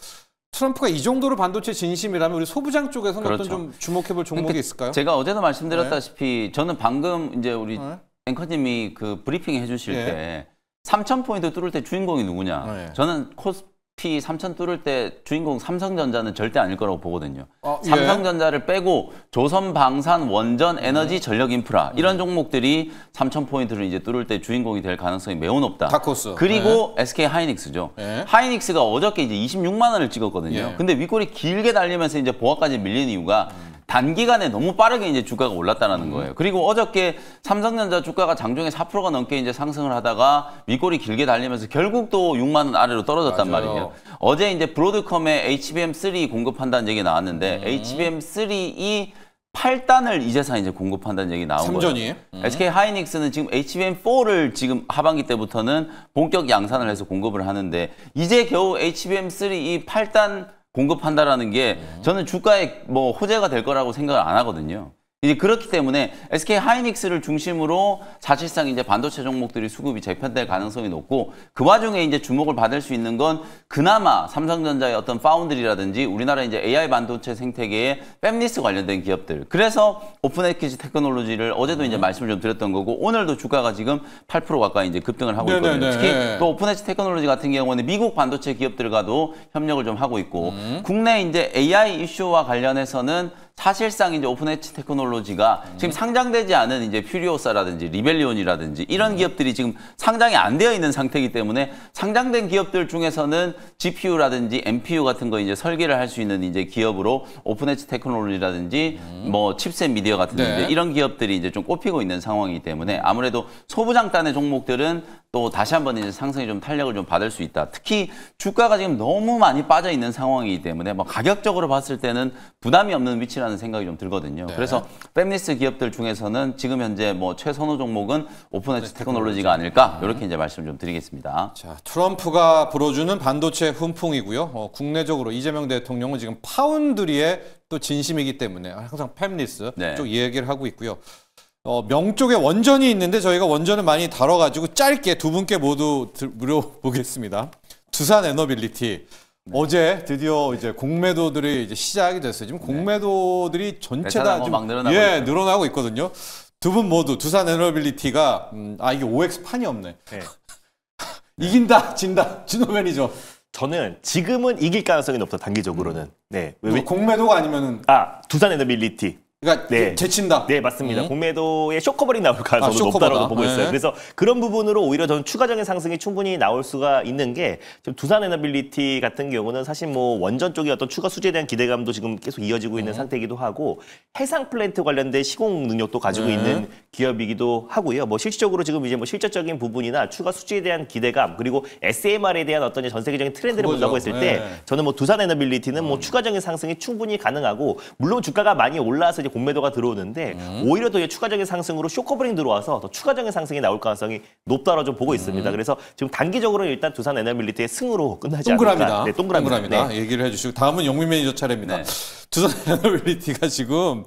트럼프가 이 정도로 반도체 진심이라면 우리 소부장 쪽에서는 그렇죠. 어떤 좀 주목해볼 종목이 있을까요? 제가 어제도 말씀드렸다시피 저는 방금 이제 우리 네. 앵커님이 그 브리핑 해주실 네. 때 3,000포인트 뚫을 때 주인공이 누구냐? 네. 저는 코스피 3,000 뚫을 때 주인공 삼성전자는 절대 아닐 거라고 보거든요. 예. 삼성전자를 빼고 조선, 방산, 원전, 에너지, 전력 인프라 이런 종목들이 3,000포인트를 이제 뚫을 때 주인공이 될 가능성이 매우 높다. 다코스. 그리고 SK 하이닉스죠. 네. 하이닉스가 어저께 이제 26만 원을 찍었거든요. 예. 근데 윗골이 길게 달리면서 이제 보합까지 밀린 이유가 단기간에 너무 빠르게 이제 주가가 올랐다는 거예요. 그리고 어저께 삼성전자 주가가 장중에 4%가 넘게 이제 상승을 하다가 윗골이 길게 달리면서 결국 또 6만 원 아래로 떨어졌단 맞아요. 말이에요. 어제 이제 브로드컴에 HBM3 공급한다는 얘기 나왔는데 HBM3이 8단을 이제서 이제 공급한다는 얘기 나온 거예요. 삼전이. SK 하이닉스는 지금 HBM4를 지금 하반기 때부터는 본격 양산을 해서 공급을 하는데 이제 겨우 HBM3 이 8단 공급한다라는 게 저는 주가에 뭐 호재가 될 거라고 생각을 안 하거든요. 이제 그렇기 때문에 SK 하이닉스를 중심으로 사실상 이제 반도체 종목들이 수급이 재편될 가능성이 높고 그 와중에 이제 주목을 받을 수 있는 건 그나마 삼성전자의 어떤 파운드리라든지 우리나라 이제 AI 반도체 생태계의 팹리스 관련된 기업들. 그래서 오픈 엣지 테크놀로지를 어제도 이제 말씀을 좀 드렸던 거고 오늘도 주가가 지금 8% 가까이 이제 급등을 하고 있거든요. 네네네. 특히 또 오픈 엣지 테크놀로지 같은 경우는 미국 반도체 기업들과도 협력을 좀 하고 있고 국내 이제 AI 이슈와 관련해서는 사실상 이제 오픈 엣지 테크놀로지가 지금 상장되지 않은 이제 퓨리오사라든지 리벨리온이라든지 이런 기업들이 지금 상장이 안 되어 있는 상태이기 때문에 상장된 기업들 중에서는 GPU라든지 NPU 같은 거 이제 설계를 할 수 있는 이제 기업으로 오픈 엣지 테크놀로지라든지 뭐 칩셋 미디어 같은 네. 이제 이런 기업들이 이제 좀 꼽히고 있는 상황이기 때문에 아무래도 소부장단의 종목들은 또 다시 한번 이제 상승이 좀 탄력을 좀 받을 수 있다. 특히 주가가 지금 너무 많이 빠져 있는 상황이기 때문에 뭐 가격적으로 봤을 때는 부담이 없는 위치라는 생각이 좀 들거든요. 네. 그래서 팹리스 기업들 중에서는 지금 현재 뭐 최선호 종목은 오픈 엣지 테크놀로지가 아닐까 이렇게 이제 말씀 좀 드리겠습니다. 자, 트럼프가 불어주는 반도체 훈풍이고요. 국내적으로 이재명 대통령은 지금 파운드리의 또 진심이기 때문에 항상 팹리스 네. 쪽 얘기를 하고 있고요. 명쪽에 원전이 있는데 저희가 원전을 많이 다뤄가지고 짧게 두 분께 모두 물어보겠습니다. 두산 에너빌리티. 어제 드디어 이제 공매도들이 이제 시작이 됐어요. 지금 공매도들이 전체 다 지금 막 늘어나고 있어요. 늘어나고 있거든요. 두 분 모두 두산 에너빌리티가 이게 OX 판이 없네. 네. 이긴다, 진다, 진호 매니저. 저는 지금은 이길 가능성이 높다, 단기적으로는. 네. 공매도가 아니면은 두산 에너빌리티. 그러니까 네. 제친다. 네, 맞습니다. 공매도에 쇼커버링 나올 가능성도 쇼커버다. 높다고 보고 있어요. 네. 그래서 그런 부분으로 오히려 저는 추가적인 상승이 충분히 나올 수가 있는 게 지금 두산 에너빌리티 같은 경우는 사실 뭐 원전 쪽의 어떤 추가 수주에 대한 기대감도 지금 계속 이어지고 있는 상태이기도 하고 해상 플랜트 관련된 시공 능력도 가지고 있는 기업이기도 하고요. 뭐 실질적으로 지금 이제 뭐 실질적인 부분이나 추가 수주에 대한 기대감 그리고 SMR에 대한 어떤 전 세계적인 트렌드를 그거죠. 본다고 했을 때 저는 뭐 두산 에너빌리티는 뭐 추가적인 상승이 충분히 가능하고 물론 주가가 많이 올라서 이제 공매도가 들어오는데 오히려 더 추가적인 상승으로 쇼커버링 들어와서 더 추가적인 상승이 나올 가능성이 높다고 좀 보고 있습니다. 그래서 지금 단기적으로는 일단 두산 에너빌리티의 승으로 끝나지 동그라미다. 않을까. 네, 동그라미다. 네. 얘기를 해주시고 다음은 영민 매니저 차례입니다. 네. 두산 에너빌리티가 지금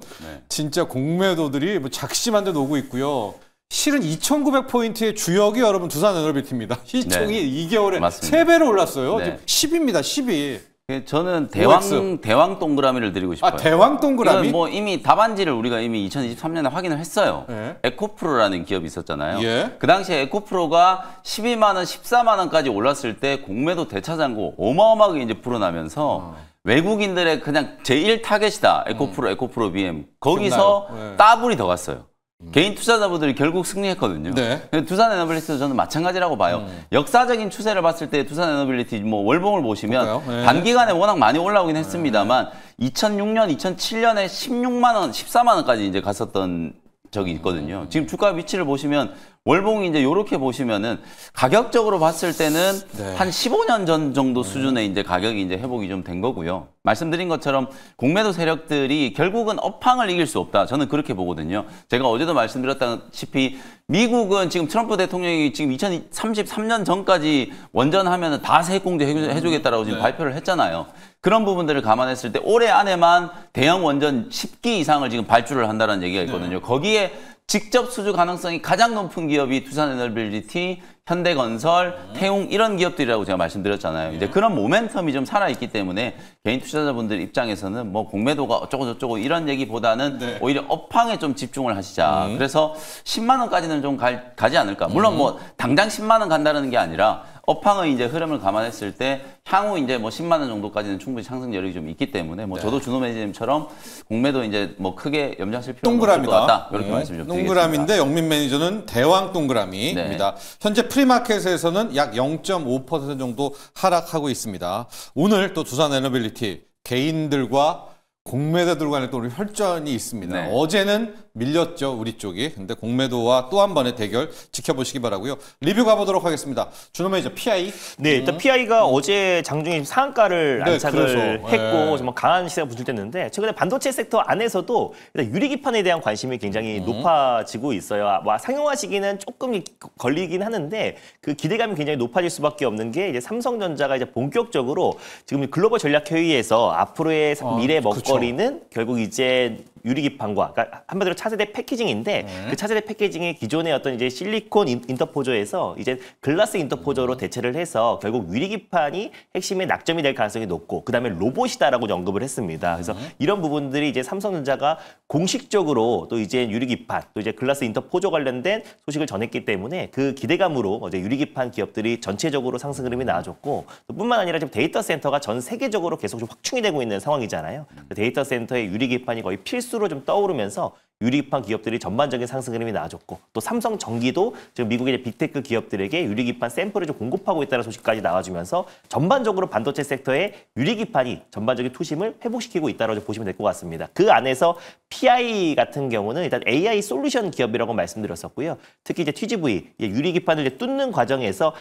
진짜 공매도들이 뭐 작심한 데 오고 있고요. 실은 2,900포인트의 주역이 여러분 두산 에너빌리티입니다. 시총이 2개월에 맞습니다. 3배로 올랐어요. 네. 지금 10입니다. 10이. 저는 OX. 대왕 동그라미를 드리고 싶어요. 대왕 동그라미? 이건 뭐 이미 답안지를 우리가 이미 2023년에 확인을 했어요. 네. 에코프로라는 기업이 있었잖아요. 예. 그 당시에 에코프로가 12만 원, 14만 원까지 올랐을 때 공매도 대차장고 어마어마하게 이제 불어나면서 외국인들의 그냥 제일 타겟이다. 에코프로 BM. 거기서 기억나요? 네. 따블이 더 갔어요. 개인 투자자분들이 결국 승리했거든요. 네. 두산 에너빌리티도 저는 마찬가지라고 봐요. 역사적인 추세를 봤을 때 두산 에너빌리티 뭐 월봉을 보시면 볼까요? 네. 단기간에 워낙 많이 올라오긴 했습니다만 2006년, 2007년에 16만 원, 14만 원까지 이제 갔었던 적이 있거든요. 지금 주가 위치를 보시면 월봉이 이제 이렇게 보시면은 가격적으로 봤을 때는 네. 한 15년 전 정도 수준의 이제 가격이 이제 회복이 좀 된 거고요. 말씀드린 것처럼 공매도 세력들이 결국은 업황을 이길 수 없다. 저는 그렇게 보거든요. 제가 어제도 말씀드렸다시피 미국은 지금 트럼프 대통령이 지금 2033년 전까지 원전하면은 다 세액공제 해주겠다라고 지금 발표를 했잖아요. 그런 부분들을 감안했을 때 올해 안에만 대형 원전 10기 이상을 지금 발주를 한다는 얘기가 있거든요. 거기에 직접 수주 가능성이 가장 높은 기업이 두산에너빌리티, 현대건설, 태웅 이런 기업들이라고 제가 말씀드렸잖아요. 이제 그런 모멘텀이 좀 살아있기 때문에 개인 투자자분들 입장에서는 뭐 공매도가 어쩌고 저쩌고 이런 얘기보다는 오히려 업황에 좀 집중을 하시자. 그래서 10만 원까지는 좀 가지 않을까. 물론 뭐 당장 10만 원 간다는 게 아니라 업황의 이제 흐름을 감안했을 때 향후 이제 뭐 10만 원 정도까지는 충분히 상승 여력이 좀 있기 때문에 뭐 저도 준호 매니저님처럼 공매도 이제 뭐 크게 염려하실 필요는 없을 것 같다. 이렇게 말씀 좀 드리겠습니다. 동그라미인데 영민 매니저는 대왕 동그라미입니다. 현재 프리마켓에서는 약 0.5% 정도 하락하고 있습니다. 오늘 또 두산에너빌리티 개인들과 공매도들 간에 또 우리 혈전이 있습니다. 어제는 밀렸죠, 우리 쪽이. 근데 공매도와 또 한 번의 대결 지켜보시기 바라고요. 리뷰 가보도록 하겠습니다. 준호 매니저 PI. 네, 일단 PI가 어제 장중에 상한가를 안착을 그래서, 했고 정말 강한 시세가 분출됐는데 최근에 반도체 섹터 안에서도 일단 유리기판에 대한 관심이 굉장히 높아지고 있어요. 뭐 상용화 시기는 조금 걸리긴 하는데 그 기대감이 굉장히 높아질 수밖에 없는 게 이제 삼성전자가 이제 본격적으로 지금 글로벌 전략 회의에서 앞으로의 미래 먹거리는 결국 이제 유리기판과, 그러니까 한마디로 차세대 패키징인데 그 차세대 패키징의 기존의 어떤 이제 실리콘 인터포저에서 이제 글라스 인터포저로 대체를 해서 결국 유리기판이 핵심의 낙점이 될 가능성이 높고 그다음에 로봇이다라고 언급을 했습니다. 그래서 이런 부분들이 이제 삼성전자가 공식적으로 또 이제 유리기판 또 이제 글라스 인터포저 관련된 소식을 전했기 때문에 그 기대감으로 어제 유리기판 기업들이 전체적으로 상승 흐름이 나와줬고 또 뿐만 아니라 지금 데이터 센터가 전 세계적으로 계속 좀 확충이 되고 있는 상황이잖아요. 데이터 센터의 유리기판이 거의 필수로 좀 떠오르면서 유리기판 기업들이 전반적인 상승 흐름이 나와줬고 또 삼성전기도 지금 미국의 이제 빅테크 기업들에게 유리기판 샘플을 좀 공급하고 있다는 소식까지 나와주면서 전반적으로 반도체 섹터의 유리기판이 전반적인 투심을 회복시키고 있다고 보시면 될 것 같습니다. 그 안에서 PI 같은 경우는 일단 AI 솔루션 기업이라고 말씀드렸었고요. 특히 이제 TGV 유리기판을 이제 뚫는 과정에서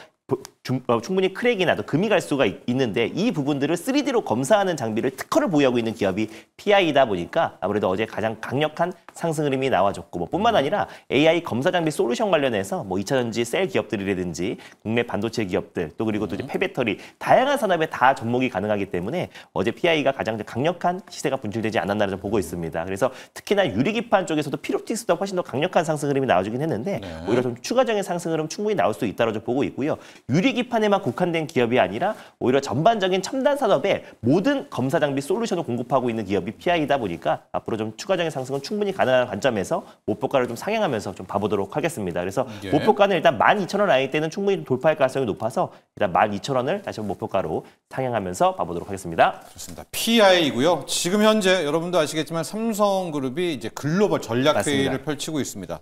충분히 크랙이나 또 금이 갈 수가 있는데 이 부분들을 3D로 검사하는 장비를 특허를 보유하고 있는 기업이 PI이다 보니까 아무래도 어제 가장 강력한 상승 흐름이 나와줬고 뭐 뿐만 아니라 AI 검사 장비 솔루션 관련해서 뭐 2차전지 셀 기업들이라든지 국내 반도체 기업들 또 그리고 또 이제 폐배터리 다양한 산업에 다 접목이 가능하기 때문에 어제 PI가 가장 강력한 시세가 분출되지 않았나를 보고 있습니다. 그래서 특히나 유리기판 쪽에서도 피롭틱스도 훨씬 더 강력한 상승 흐름이 나와주긴 했는데 오히려 좀 추가적인 상승 흐름 충분히 나올 수 있다고 보고 있고요. 유리기판에만 국한된 기업이 아니라 오히려 전반적인 첨단 산업에 모든 검사 장비 솔루션을 공급하고 있는 기업이 PI이다 보니까 앞으로 좀 추가적인 상승은 충분히 가능한 관점에서 목표가를 좀 상향하면서 좀 봐보도록 하겠습니다. 그래서 목표가는 일단 12,000원 라인 때는 충분히 좀 돌파할 가능성이 높아서 일단 12,000원을 다시 한번 목표가로 상향하면서 봐보도록 하겠습니다. 그렇습니다. PI이고요. 지금 현재 여러분도 아시겠지만 삼성그룹이 이제 글로벌 전략 회의를 펼치고 있습니다.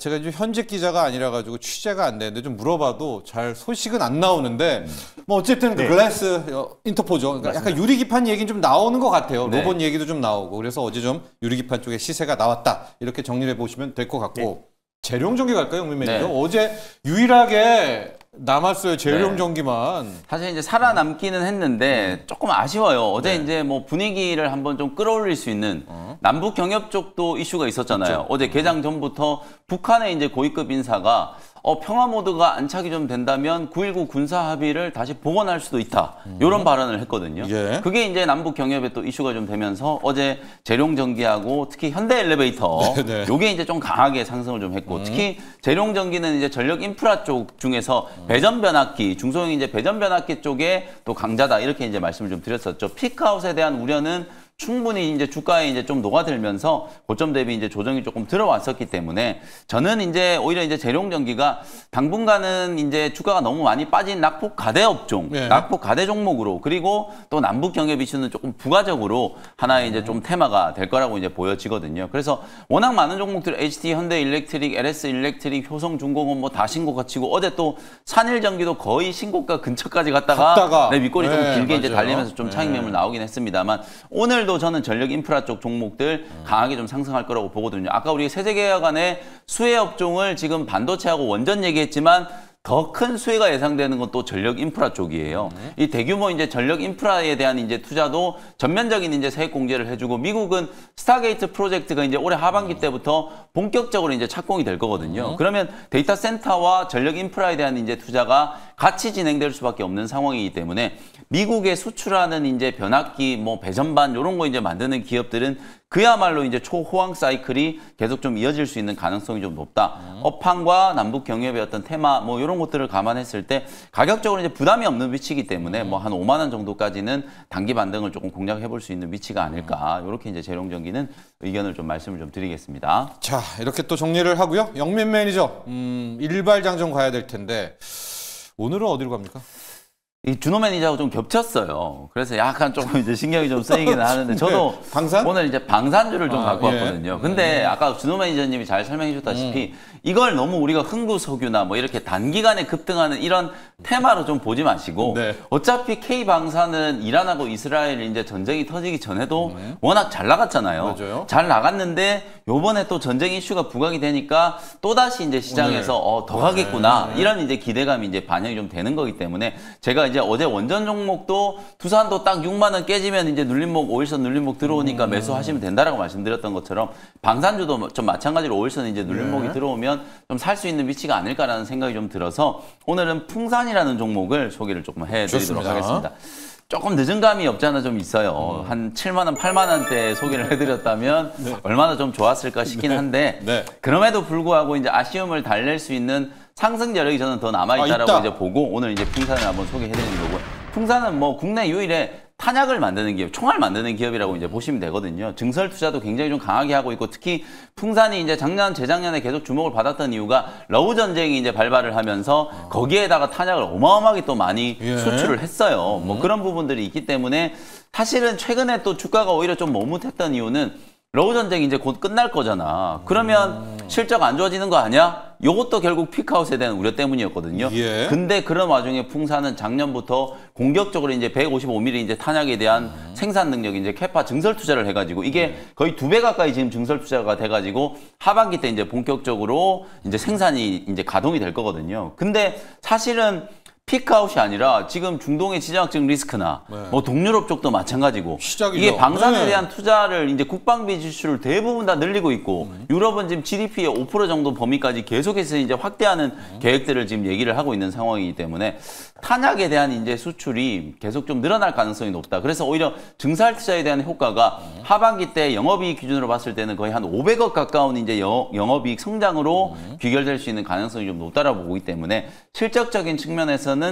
제가 이제 현직 기자가 아니라 가지고 취재가 안 되는데 좀 물어봐도 잘 소식은 안 나오는데 뭐 어쨌든 그 글라스 인터포저 그러니까 약간 유리기판 얘기는 좀 나오는 것 같아요. 로봇 얘기도 좀 나오고 그래서 어제 좀 유리기판 쪽에 시세가 나왔다 이렇게 정리를 해보시면 될 것 같고 재료용 전기 갈까요, 영민 매니저? 어제 유일하게 남았어요. 재료용 전기만. 사실 이제 살아남기는 했는데 조금 아쉬워요. 어제 이제 뭐 분위기를 한번 좀 끌어올릴 수 있는 남북 경협 쪽도 이슈가 있었잖아요. 그렇죠. 어제 개장 전부터 북한의 이제 고위급 인사가 평화 모드가 안착이 좀 된다면 9.19 군사 합의를 다시 복원할 수도 있다. 이런 발언을 했거든요. 그게 이제 남북 경협에 또 이슈가 좀 되면서 어제 재룡전기하고 특히 현대 엘리베이터 요게 이제 좀 강하게 상승을 좀 했고 특히 재룡전기는 이제 전력 인프라 쪽 중에서 배전 변압기, 중소형 이제 배전 변압기 쪽에 또 강자다 이렇게 이제 말씀을 좀 드렸었죠. 피크아웃에 대한 우려는 충분히 이제 주가에 이제 좀 녹아들면서 고점 대비 이제 조정이 조금 들어왔었기 때문에 저는 이제 오히려 이제 재룡전기가 당분간은 이제 주가가 너무 많이 빠진 낙폭 가대 업종, 낙폭 가대 종목으로 그리고 또 남북 경협 이슈는 조금 부가적으로 하나의 이제 좀 테마가 될 거라고 이제 보여지거든요. 그래서 워낙 많은 종목들 HT, 현대 일렉트릭, LS 일렉트릭, 효성중공업 뭐 다 신고가 치고 어제 또 산일전기도 거의 신고가 근처까지 갔다가 윗골이 좀 길게 이제 달리면서 좀 차익 매물 나오긴 했습니다만 오늘도 오늘도 저는 전력 인프라 쪽 종목들 강하게 좀 상승할 거라고 보거든요. 아까 우리 세제계약안에 수혜 업종을 지금 반도체하고 원전 얘기했지만 더 큰 수혜가 예상되는 건 또 전력 인프라 쪽이에요. 이 대규모 이제 전력 인프라에 대한 이제 투자도 전면적인 이제 세액 공제를 해주고 미국은 스타게이트 프로젝트가 이제 올해 하반기 때부터 본격적으로 이제 착공이 될 거거든요. 그러면 데이터 센터와 전력 인프라에 대한 이제 투자가 같이 진행될 수밖에 없는 상황이기 때문에 미국에 수출하는 이제 변압기, 뭐 배전반 이런 거 이제 만드는 기업들은 그야말로 이제 초호황 사이클이 계속 좀 이어질 수 있는 가능성이 좀 높다. 업황과 남북 경협의 어떤 테마 뭐 이런 것들을 감안했을 때 가격적으로 이제 부담이 없는 위치이기 때문에 뭐 한 5만 원 정도까지는 단기 반등을 조금 공략해 볼 수 있는 위치가 아닐까. 이렇게 이제 재롱전기는 의견을 좀 말씀을 좀 드리겠습니다. 자, 이렇게 또 정리를 하고요. 영민 매니저, 일발장전 가야 될 텐데 오늘은 어디로 갑니까? 이 준호 매니저하고 좀 겹쳤어요. 그래서 약간 조금 이제 신경이 좀 쓰이기는 하는데 저도 네. 방산? 오늘 이제 방산주를 좀 갖고 예. 왔거든요. 근데 아까 준호 매니저님이 잘 설명해 주셨다시피 이걸 너무 우리가 흥구석유나 뭐 이렇게 단기간에 급등하는 이런 테마로 좀 보지 마시고 네. 어차피 K방산은 이란하고 이스라엘 이제 전쟁이 터지기 전에도 워낙 잘 나갔잖아요. 맞아요. 잘 나갔는데 요번에 또 전쟁 이슈가 부각이 되니까 또다시 이제 시장에서 더 가겠구나. 이런 이제 기대감이 이제 반영이 좀 되는 거기 때문에 제가 이제 어제 원전 종목도 두산도 딱 6만 원 깨지면 이제 눌림목 5일선 눌림목 들어오니까 매수하시면 된다라고 말씀드렸던 것처럼 방산주도 좀 마찬가지로 5일선 이제 눌림목이 들어오면 좀 살 수 있는 위치가 아닐까라는 생각이 좀 들어서 오늘은 풍산이라는 종목을 소개를 조금 해드리도록 하겠습니다. 조금 늦은 감이 없지 않아 좀 있어요. 한 7만 원, 8만 원대 소개를 해드렸다면 얼마나 좀 좋았을까 싶긴 한데 그럼에도 불구하고 이제 아쉬움을 달랠 수 있는 상승 여력이 저는 더 남아있다라고 이제 보고 오늘 이제 풍산을 한번 소개해드리는 거고요. 풍산은 뭐 국내 유일의 탄약을 만드는 기업, 총알 만드는 기업이라고 이제 보시면 되거든요. 증설 투자도 굉장히 좀 강하게 하고 있고 특히 풍산이 이제 작년, 재작년에 계속 주목을 받았던 이유가 러우 전쟁이 이제 발발을 하면서 거기에다가 탄약을 어마어마하게 또 많이 수출을 했어요. 뭐 그런 부분들이 있기 때문에 사실은 최근에 또 주가가 오히려 좀 머뭇했던 이유는 러우 전쟁이 이제 곧 끝날 거잖아. 그러면 실적 안 좋아지는 거 아니야? 요것도 결국 피크아웃에 대한 우려 때문이었거든요. 근데 그런 와중에 풍산은 작년부터 공격적으로 이제 155mm 이제 탄약에 대한 생산 능력이 이제 캐파 증설 투자를 해가지고 이게 거의 2배 가까이 지금 증설 투자가 돼가지고 하반기 때 이제 본격적으로 이제 생산이 이제 가동이 될 거거든요. 근데 사실은 피크아웃이 아니라 지금 중동의 지정학적 리스크나 뭐 동유럽 쪽도 마찬가지고 시작이죠. 이게 방산에 대한 투자를 이제 국방비 지출을 대부분 다 늘리고 있고 유럽은 지금 GDP의 5% 정도 범위까지 계속해서 이제 확대하는 계획들을 지금 얘기를 하고 있는 상황이기 때문에 탄약에 대한 이제 수출이 계속 좀 늘어날 가능성이 높다. 그래서 오히려 증설 투자에 대한 효과가 하반기 때 영업이익 기준으로 봤을 때는 거의 한 500억 가까운 이제 영업이익 성장으로 귀결될 수 있는 가능성이 좀 높다라고 보기 때문에 실적적인 측면에서는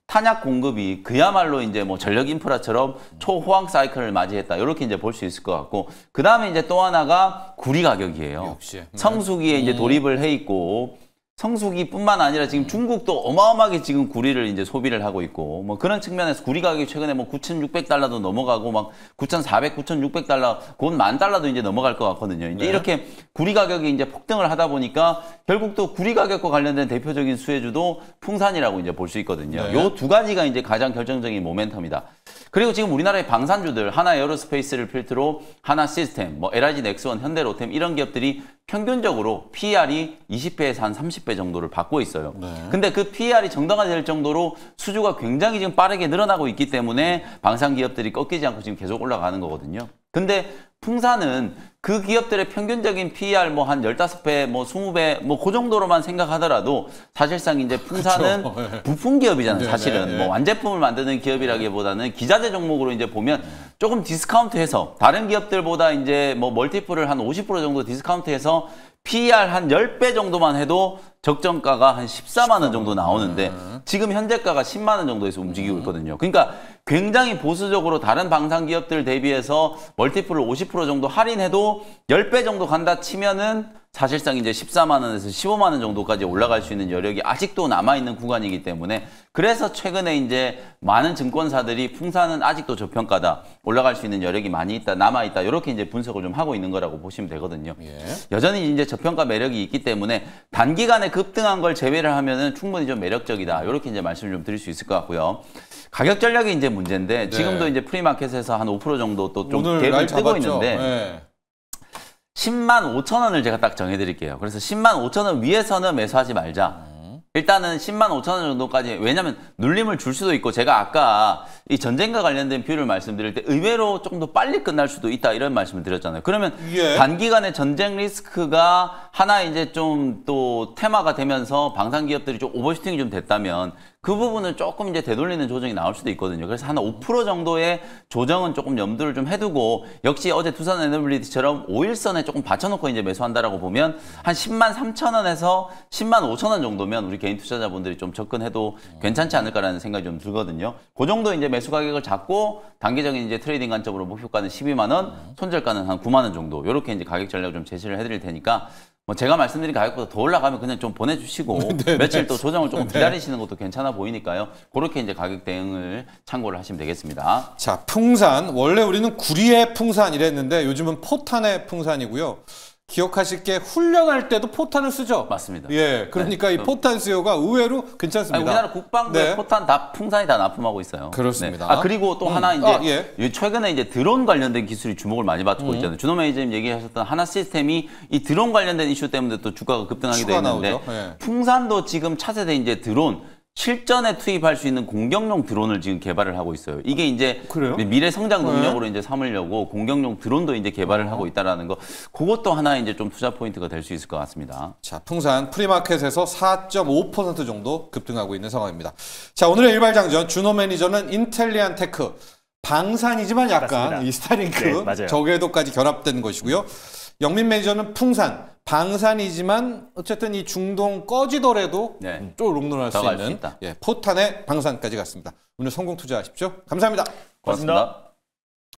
탄약 공급이 그야말로 이제 뭐 전력 인프라처럼 초호황 사이클을 맞이했다. 이렇게 이제 볼 수 있을 것 같고 그 다음에 이제 또 하나가 구리 가격이에요. 역시. 성수기에 이제 돌입을 해 있고 성수기뿐만 아니라 지금 중국도 어마어마하게 지금 구리를 이제 소비를 하고 있고 뭐 그런 측면에서 구리 가격이 최근에 뭐 9,600달러도 넘어가고 막 9,400, 9,600달러, 곧 10,000달러도 이제 넘어갈 것 같거든요. 이제 이렇게 구리 가격이 이제 폭등을 하다 보니까 결국 또 구리 가격과 관련된 대표적인 수혜주도 풍산이라고 이제 볼 수 있거든요. 요 두 가지가 이제 가장 결정적인 모멘텀이다. 그리고 지금 우리나라의 방산주들 하나 에어로스페이스를 필두로 하나 시스템, 뭐 LIG 넥스원, 현대로템 이런 기업들이 평균적으로 PER이 20배에서 한 30배 정도를 받고 있어요. 근데 그 PER이 정당화될 정도로 수주가 굉장히 지금 빠르게 늘어나고 있기 때문에 방산 기업들이 꺾이지 않고 지금 계속 올라가는 거거든요. 근데 풍산은 그 기업들의 평균적인 PER 뭐 한 15배, 뭐 20배, 뭐 그 정도로만 생각하더라도 사실상 이제 풍산은 부품 기업이잖아요. 사실은 뭐 완제품을 만드는 기업이라기보다는 기자재 종목으로 이제 보면 조금 디스카운트해서 다른 기업들보다 이제 뭐 멀티플을 한 50% 정도 디스카운트해서 PER 한 10배 정도만 해도 적정가가 한 14만 원 정도 나오는데 지금 현재가가 10만 원 정도에서 움직이고 있거든요. 그러니까 굉장히 보수적으로 다른 방산 기업들 대비해서 멀티플을 50% 정도 할인해도 10배 정도 간다 치면은 사실상 이제 14만 원에서 15만 원 정도까지 올라갈 수 있는 여력이 아직도 남아 있는 구간이기 때문에 그래서 최근에 이제 많은 증권사들이 풍산은 아직도 저평가다, 올라갈 수 있는 여력이 많이 있다, 남아 있다, 이렇게 이제 분석을 좀 하고 있는 거라고 보시면 되거든요. 예. 여전히 이제 저평가 매력이 있기 때문에 단기간에 급등한 걸 제외를 하면은 충분히 좀 매력적이다, 이렇게 이제 말씀을 좀 드릴 수 있을 것 같고요. 가격 전략이 이제 문제인데, 네. 지금도 이제 프리마켓에서 한 5% 정도 또 좀 갭을 뜨고 있는데, 네. 10만 5천 원을 제가 딱 정해드릴게요. 그래서 10만 5천 원 위에서는 매수하지 말자. 일단은 10만 5천 원 정도까지, 왜냐면 눌림을 줄 수도 있고, 제가 아까 이 전쟁과 관련된 뷰를 말씀드릴 때 의외로 조금 더 빨리 끝날 수도 있다, 이런 말씀을 드렸잖아요. 그러면 예. 단기간에 전쟁 리스크가 하나 이제 좀 또 테마가 되면서 방산 기업들이 좀 오버슈팅이 좀 됐다면 그 부분을 조금 이제 되돌리는 조정이 나올 수도 있거든요. 그래서 한 5% 정도의 조정은 조금 염두를 좀 해두고, 역시 어제 두산 에너빌리티처럼 5일선에 조금 받쳐놓고 이제 매수한다라고 보면 한 10만 3천 원에서 10만 5천 원 정도면 우리 개인 투자자분들이 좀 접근해도 괜찮지 않을까라는 생각이 좀 들거든요. 그 정도 이제 매수 가격을 잡고 단기적인 이제 트레이딩 관점으로 목표가는 12만 원, 손절가는 한 9만 원 정도, 이렇게 이제 가격 전략을 좀 제시를 해드릴 테니까. 뭐 제가 말씀드린 가격보다 더 올라가면 그냥 좀 보내주시고 며칠 또 조정을 조금 기다리시는 것도 괜찮아 보이니까요. 그렇게 이제 가격 대응을 참고를 하시면 되겠습니다. 자, 풍산. 원래 우리는 구리의 풍산 이랬는데 요즘은 포탄의 풍산이고요. 기억하실 게 훈련할 때도 포탄을 쓰죠? 맞습니다. 예, 그러니까 네. 이 포탄 수요가 의외로 괜찮습니다. 아니, 우리나라 국방부에 네. 포탄 다 풍산이 다 납품하고 있어요. 그렇습니다. 네. 아, 그리고 또 하나 이제 예. 최근에 이제 드론 관련된 기술이 주목을 많이 받고 있잖아요. 준호 매니저님 얘기하셨던 하나 시스템이 이 드론 관련된 이슈 때문에 또 주가가 급등하기도 했는데 네. 풍산도 지금 차세대 이제 드론 실전에 투입할 수 있는 공격용 드론을 지금 개발을 하고 있어요. 이게 이제 그래요? 미래 성장 능력으로 네. 이제 삼으려고 공격용 드론도 이제 개발을 하고 있다라는 거, 그것도 하나 이제 좀 투자 포인트가 될 수 있을 것 같습니다. 자, 풍산 프리마켓에서 4.5% 정도 급등하고 있는 상황입니다. 자, 오늘의 일발장전, 준호 매니저는 인텔리안 테크, 방산이지만 약간 맞습니다. 이 스타링크 네, 저궤도까지 결합된 것이고요. 영민 매니저는 풍산, 방산이지만 어쨌든 이 중동 꺼지더라도 네. 좀 롱런할 수 있는 예, 포탄의 방산까지 갔습니다. 오늘 성공 투자하십시오. 감사합니다. 고맙습니다.